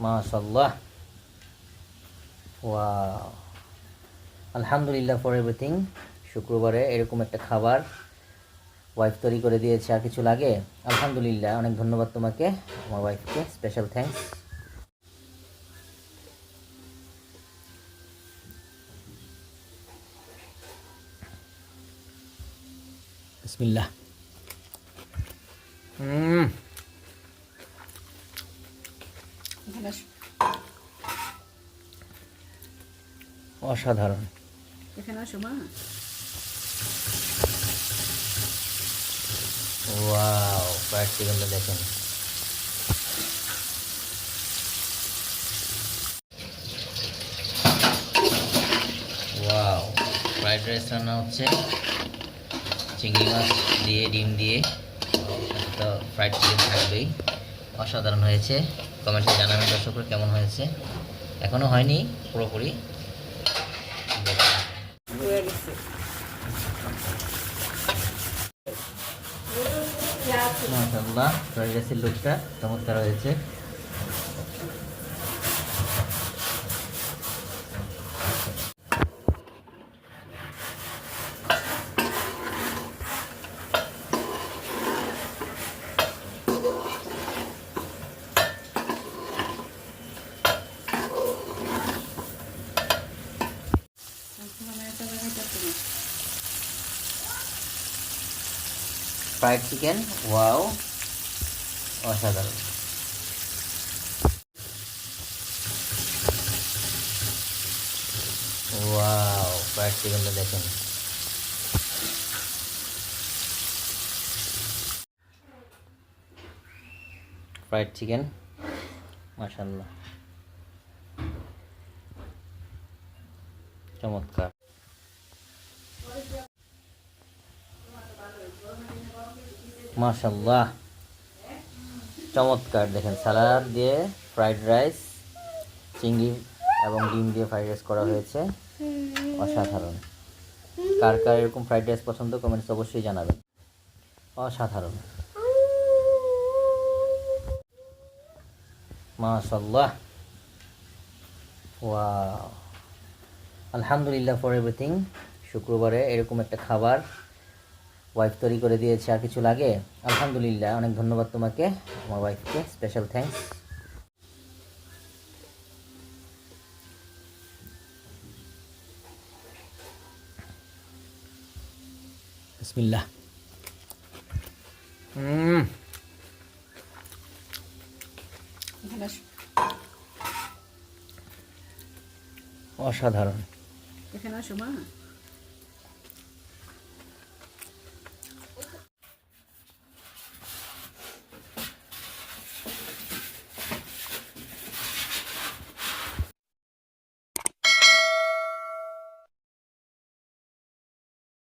মাশাআল্লাহ। ওয়াও, আলহামদুলিল্লাহ for everything. শুক্রবারে এরকম একটা খাবার ওয়াইফ তৈরি করে দিয়েছে, আর কিছু লাগে? আলহামদুলিল্লাহ, অনেক ধন্যবাদ তোমাকে, আমার ওয়াইফকে স্পেশাল থ্যাঙ্কস। বিসমিল্লাহ। অসাধারণ। এখানে আসো মা। ওয়াও, ফ্রাইড চিকেনটা দেখেন। ওয়াও, ফ্রাইড রাইস রান্না হচ্ছে চিংড়ি মাছ দিয়ে, ডিম দিয়ে, তো ফ্রাইড চিকেন থাকবেই। অসাধারণ হয়েছে। কমেন্টে জানাবেন দর্শকরা কেমন হয়েছে। এখনও হয়নি পুরোপুরি। মাশাআল্লাহ, ফ্রাইড রাইসের লুকটা চমৎকার হয়েছে। ফ্রাইড চিকেন, ওয়াও, অসাধারণ। ওয়াও, ফ্রাইড চিকেনটা দেখেন। ফ্রাইড চিকেন, মাশাআল্লাহ, চমৎকার। মাশাআল্লাহ, চমৎকার। দেখেন, সালাদ দিয়ে ফ্রাইড রাইস, চিংড়ি এবং ডিম দিয়ে ফ্রাইড রাইস করা হয়েছে, অসাধারণ। কার কার এরকম ফ্রাইড রাইস পছন্দ কমেন্টস অবশ্যই জানাবেন। অসাধারণ, মাশাআল্লাহ। ওয়াও, আলহামদুলিল্লাহ ফর এভরিথিং। শুক্রবারে এরকম একটা খাবার ওয়াইফ তৈরি করে দিয়েছে, আর কিছু লাগে? আলহামদুলিল্লাহ, অনেক ধন্যবাদ তোমাকে, আমার ওয়াইফকে স্পেশাল থ্যাঙ্কস। বিসমিল্লাহ। এখানে আসো। অসাধারণ। এখানে আসো মা।